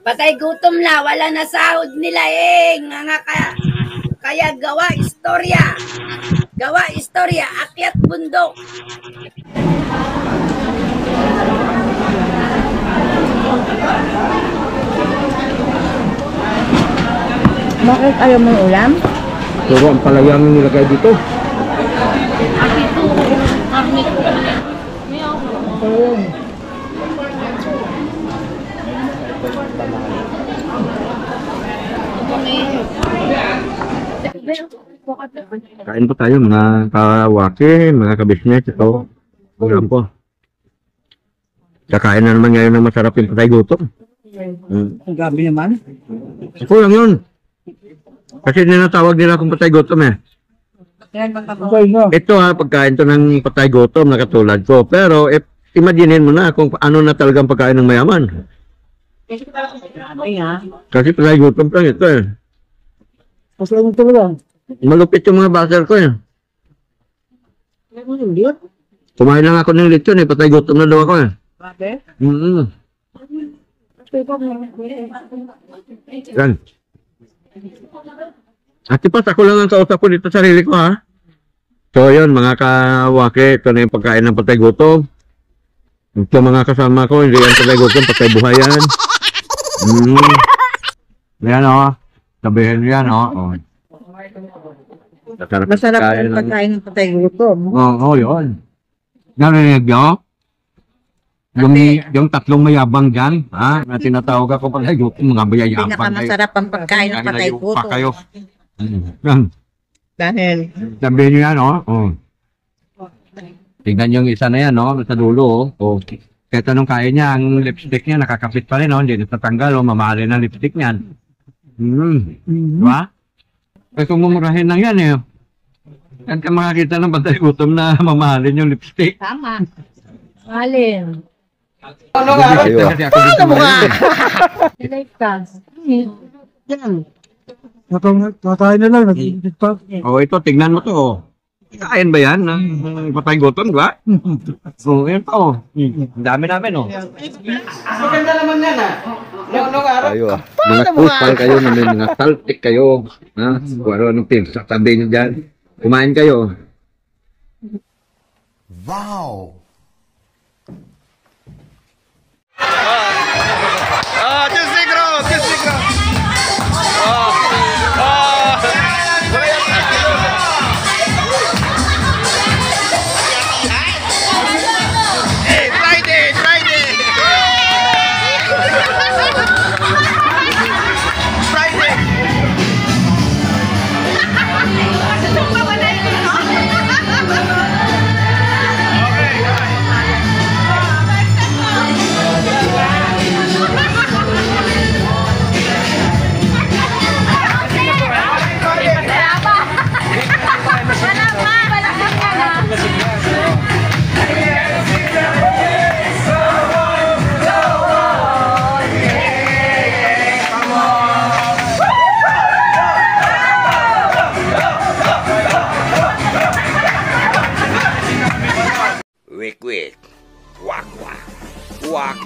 Patay gutom na, wala na sahod nila kaya gawa istorya. Gawa istorya, akyat bundok. Bakit ayaw mong ulam? Pero ang palayang nilagay dito. Ito, karne ko. Kain po tayo mga kawaki, mga kabisnes. Ito, ulam po. Kakain na naman ngayon ng masarap yung patay gutom. Ang gabi naman. Ako lang yun. Kasi ninatawag nila akong patay gutom eh. Ito pagkain to ng patay gutom na katulad ko. Pero imaginin mo na kung ano na talagang pagkain ng mayaman. Kasi patay gutom lang ito eh. Pasalamat talaga. Malupit yung mga baser ko eh. Kumain lang ako ng lechon eh. Patay gutom na daw ako eh. Yan. At ipas ako lang ang kausap ko dito sa sarili ko ha. So yun mga kawaki, ito na yung pagkain ng patay gutom. Ito mga kasama ko, hindi yan patay gutom, patay buhay yan. Yan o. Sabihin yan o. Masarap yung pagkain ng patay gutom. Oo, yun. Narinig nyo? Yung tatlong mayabang dyan, ha? Na tinatawag ako patay gutom, mga mayayabang. Pinakamasarap ang pagkain ng patay gutom. Kayo. Dahil sabihin nyo yan, o. Tingnan yung isa na yan, no? Sa dulo, o. Kaya tanong kaya niya, ang lipstick niya, nakakapit pa rin, no? Hindi natatanggal, o. Mamahalin ang lipstick niyan. Diba? Kaya kung mumurahin lang yan, eh. Yan ka makakita ng patay gutom na mamahalin yung lipstick. tama. Mahalin. Ano nga? Paano mo nga? Like ka. Yan. Tatay na lang, nag-iinit pa. O, ito, tignan mo to, o. Kain ba yan ng patay gutom, diba? So, yun pa, o. Ang dami namin, o. Maganda naman yan, ha? Noong araw. Kayo, mga kupal kayo, mga saltik kayo. Ha? Kung ano-anong pinsasabi nyo dyan. Kumain kayo. Wow! Quick. Wak. Wow.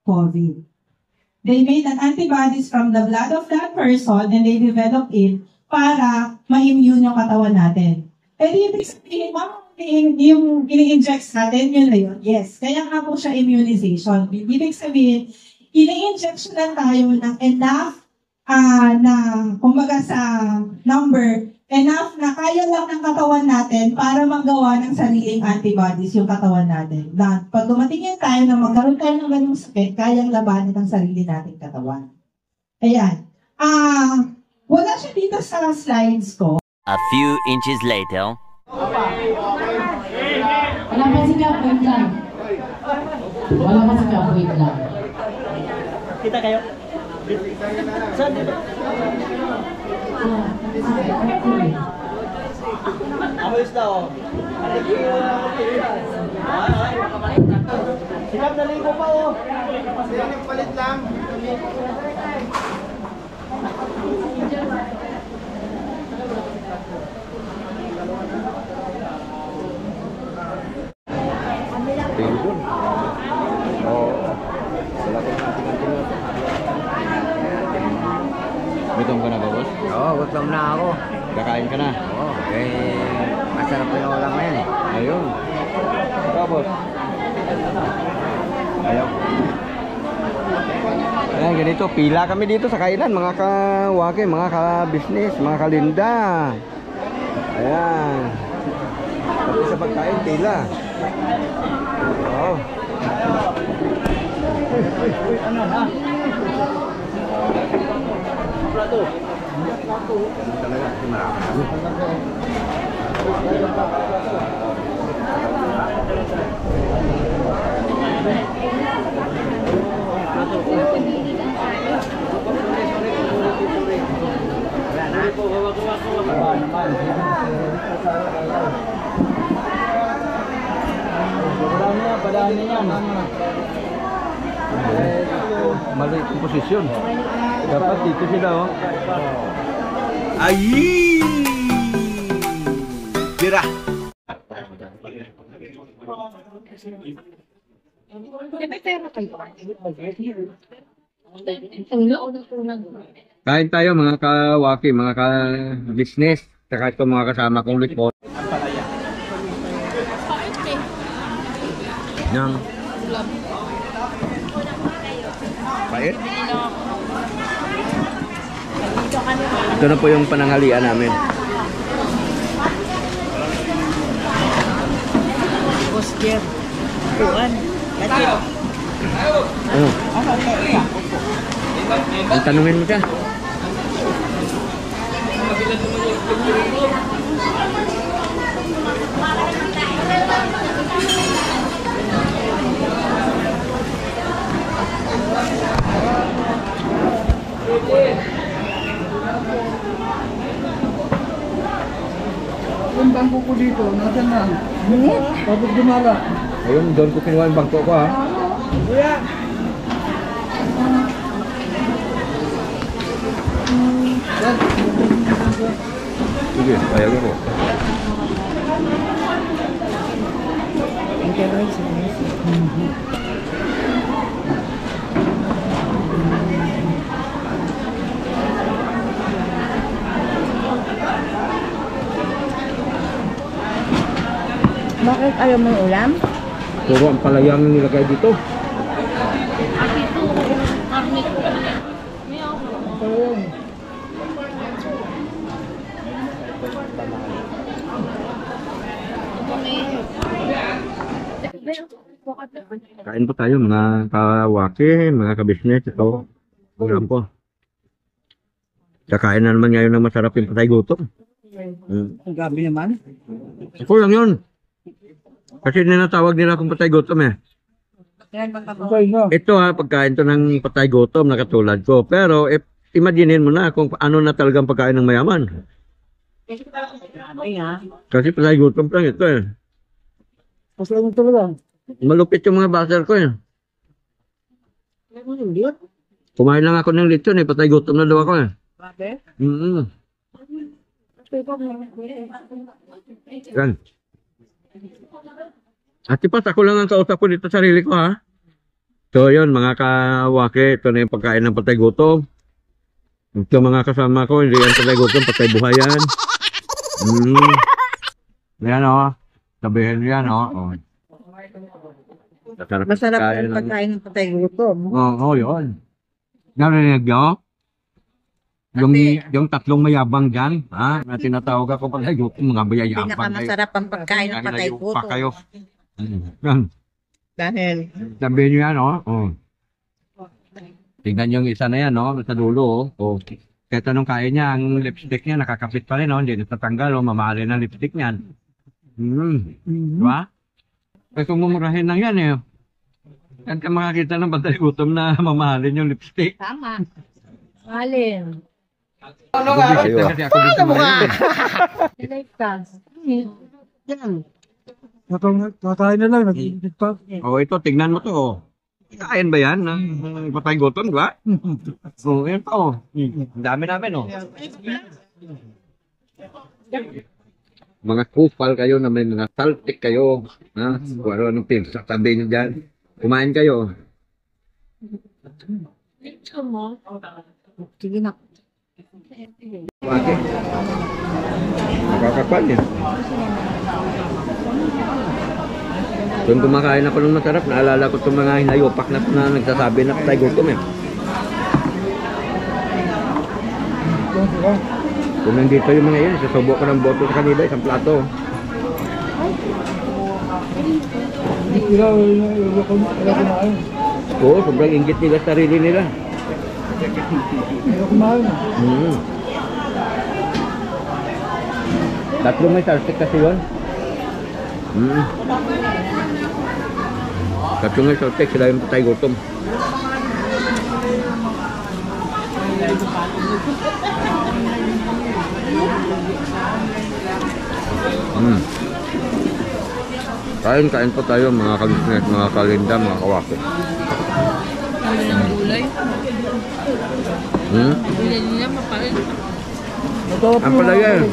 COVID. They made an antibodies from the blood of that person and they developed it para ma-immune yung katawan natin. Pero ibig sabihin, yung ini-inject natin, yun na yun. Yes. Kaya nga po siya immunization. Ibig sabihin, ini-inject lang tayo ng enough na, kumbaga sa number, enough na kaya lang ng katawan natin para magawa ng sariling antibodies yung katawan natin. Na pag dumating yung tayo na magkaroon tayo ng ganung sakit, kayang labanan ng sarili nating katawan. Ayan. Wala siya dito sa slides ko. A few inches later. Wala pa si Kap, wait lang. Wala pa si Kap, wait lang. Kita kayo? Saan dito? Amoy isda, o. Sikap na libo pa, o. Siya palit lang. ka na. Oo, masarap na ulam yan eh. Ayun. Tapos. Ayaw. Ayan, ganito. Pila kami dito sa kainan, mga kawake, mga ka-business, mga kalinda. Ayan. Pati sa pagkain, pila. Oo. Ano ha? Plato. Talaga, marami. Padaan niya. Mali yung posisyon. Dapat dito sila, oh. Aí! Tira! Kain tayo mga kawaki, mga ka-business, saka ito mga kasama kong lipot. Nang Pait? Ito na po yung pananghalian namin. Oscar. Tuan. Ano? Ang tanungin mo siya. Yung bangko ko dito, nasan na? Tapos dumala. Ayun, doon ko kinuha yung bangko ko, ha. Kuya! Sige, ayaw ko. Bakit ayaw mo ng ulam? Puro ang palayang nilagay dito. Kain po tayo mga kawaki, mga kabisnes. Ito, ulam po. Kakain na naman ngayon ng masarap yung patay gutom. Ang gabi naman. Ako lang yun. Kasi ninatawag nila akong patay gutom eh. Okay na. Ito ha, pagkain to ng patay gutom na katulad ko. Pero imaginein mo na kung ano na talagang pagkain ng mayaman. Kasi patay gutom lang ito eh. Pasalamat talaga. Malupit yung mga baser ko eh. Kumain lang ako ng lechon eh. Patay gutom na daw ako eh. Yan. At ipas ako lang ang kausap ko dito sa sarili ko ha. So yun mga kawake. Ito na yung pagkain ng patay gutom. Ito mga kasama ko. Hindi yan patay gutom. Patay buhay yan. Yan o. Sabihin yan o. Masarap yung pagkain ng patay gutom. Oo, yun. Narinig nyo? Yung tatlong mayabang dyan, ha? Na tinatawag ako pala yung mga mayayabang. Pinakamasarap ang pagkain ng patay Pa gutom. kayo. Yan. Dahil Sabihin nyo yan, oh. Tingnan nyo yung isa na yan, no? Sa dulo, oh. Kahit anong kaya niya, ang lipstick niya, nakakapit pa rin, no? Hindi natatanggal, oh. Mamahalin ang lipstick niyan. Diba? Kasi kung mumurahin lang yan, eh. Yan ka makakita ng patay gutom na mamahalin yung lipstick. tama. Alin? Ano nga? Kasi ako dito ngayon, eh. Like ka. Yan. Kakain na lang, nag-iinit pa. Oh, ito, tignan mo to, oh. Kain ba yan? Patay gutom, di ba? So, yun pa, oh. Ang dami namin, oh. Mga kupal kayo na may mga saltik kayo. Ha? Kung ano-anong pinagsasabi nyo dyan. Kumain kayo. Sige na. Bakit? Nakakakwan eh. Tuwing kumakain ako ng masarap, naalala ko itong mga hinayopak na nagsasabi na tayo gutom eh. Kung nandito yung mga yan, sasubo ko ng boto sa kanila, isang plato. Wala kumain. Oo, sobrang inggit nila sa sarili nila. Wala kumain. Tatlo may salsik kasi yun. Tatlo may salsik, sila yung patay gutom. Kain po tayo mga kabisnes, mga kalinda, mga kawako. Gulay. Gulay nila mapalit. Ang palaya.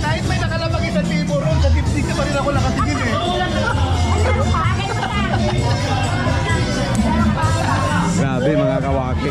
Kahit may nakalabag isang table room, sa dipsig pa rin ako nakasigil eh. Grabe mga kawaki.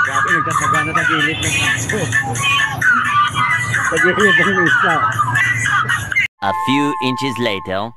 Grabe, nagkasagana sa gilid ng kaso. Sa gilid ng isa. A few inches later.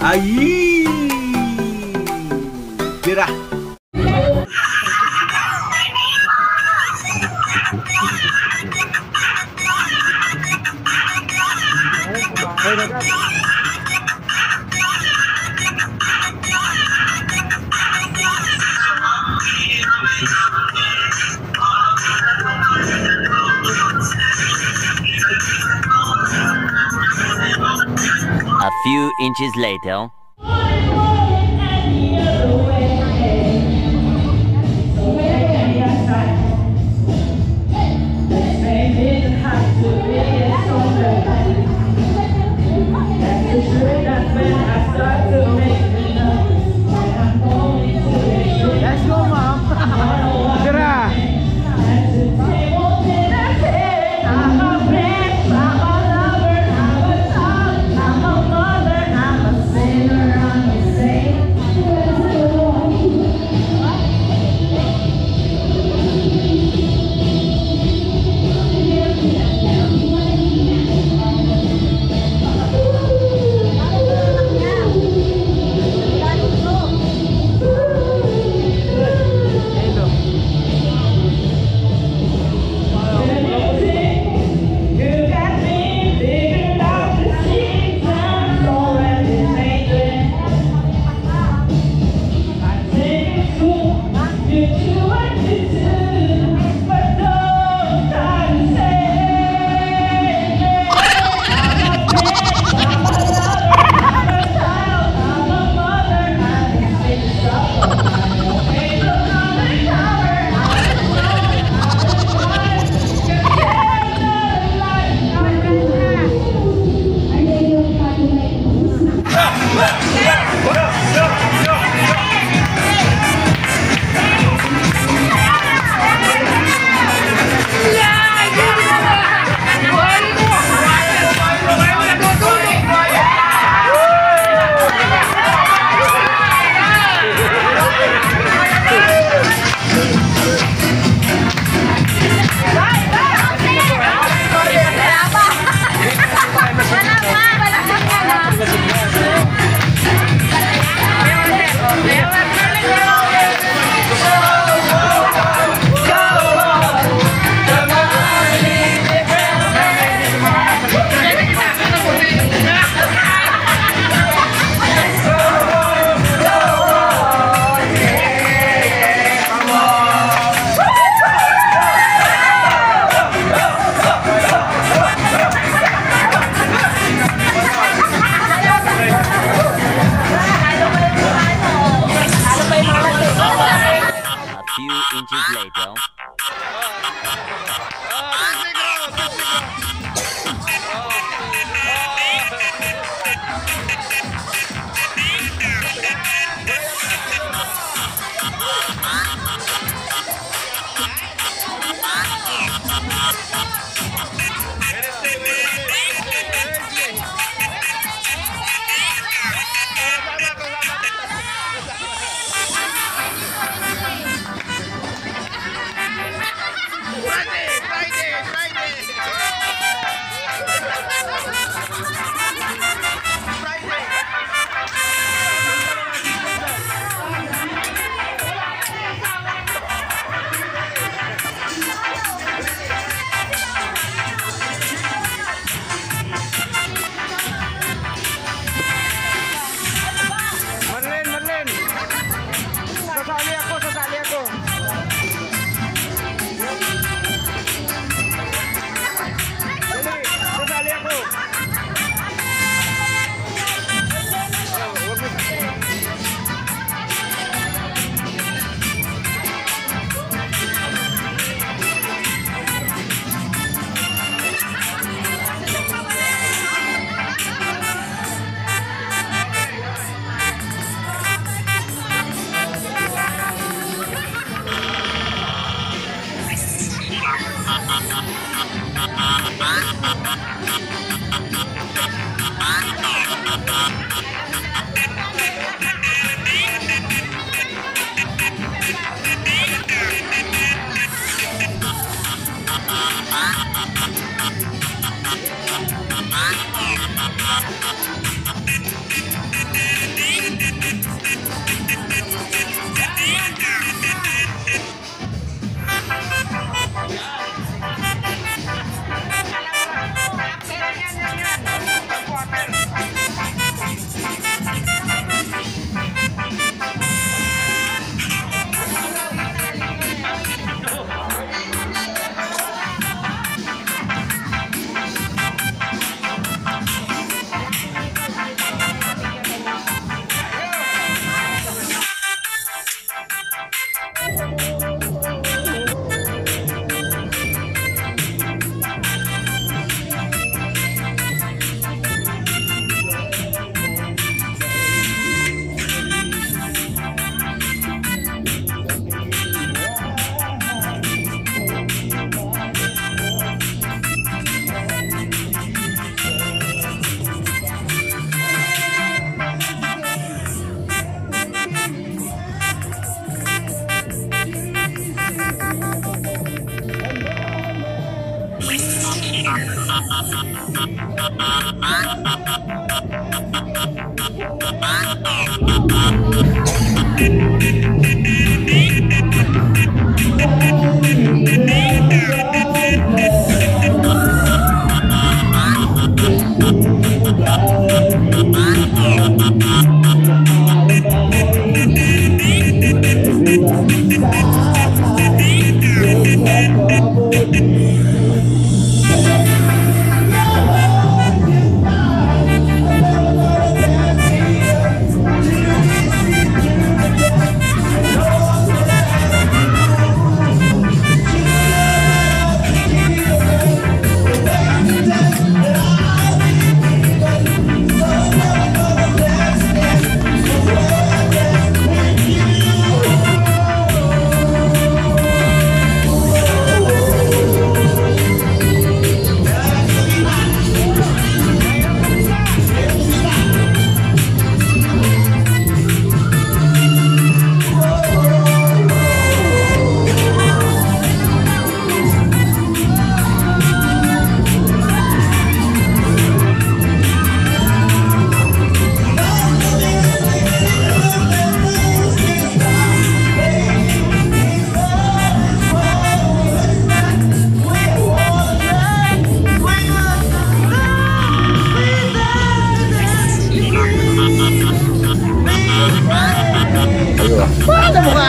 Aí! Tira! A few inches later. Let's go, ma'am. Tira! I'm a lover, I'm a dog, I'm a mother, I'm a sinner. Paano mo ka?